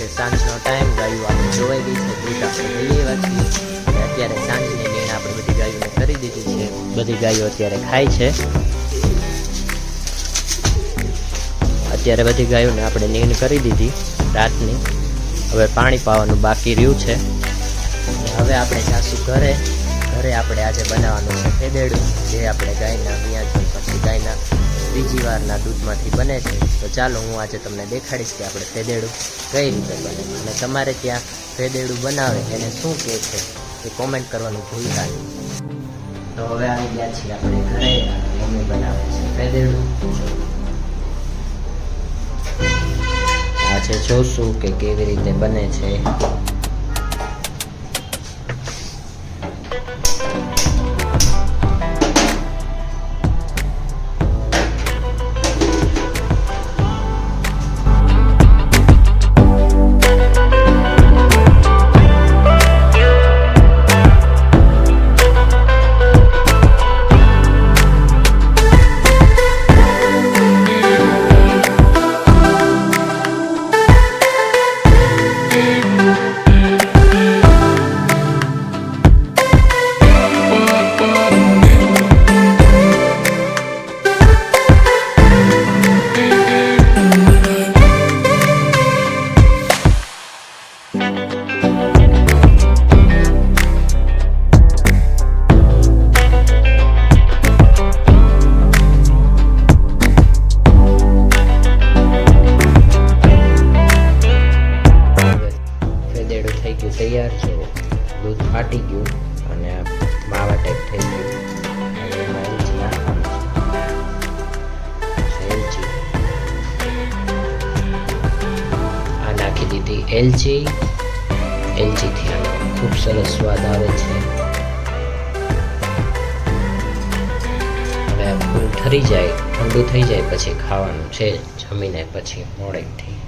છે સાંજનો ટાઈમ, ગાયો આપણે જોવાઈ ગઈ છે, દૂધ આપણે લઈ આવ્યા છીએ અને અત્યારે સાંજની નીણ આપણે બધી ગાયોને કરી દીધી છે. બધી ગાયો અત્યારે ખાય છે. અત્યારે બધી ગાયોને આપણે નીણ કરી દીધી રાતની. હવે પાણી પાવાનું બાકી રહ્યું છે. હવે આપણે જાશું ઘરે આપણે આજે બનાવવાનું છે ફેદેડું, જે આપણે ગાયના મિયાજન પછી ગાયના ત્રીજી વારના દૂધમાંથી બને છે. તો ચાલો હું આજે તમને દેખાડીશ કે આપણે ફેદેડું કઈ રીતે બને, અને તમારે ત્યાં ફેદેડું બનાવે એને શું કહે છે એ કોમેન્ટ કરવાનું ભૂલતા નહીં. તો હવે આવી ગયા છીએ આપણે ઘરે, મમ્મી બનાવે છે ફેદેડું. આજે જોશું કે કેવી રીતે બને છે. તૈયાર છે, દૂધ ફાટી ગયું અને માવા ટાઈપ થઈ ગયું. હવે એમાં એલચી નાખવાની છે. આ નાખી દીધી એલચીથી ખૂબ સરસ સ્વાદ આવે છે. હવે ફૂલ ઠરી જાય, ઠંડુ થઈ જાય પછી ખાવાનું છે, જમીને પછી મોડેકથી.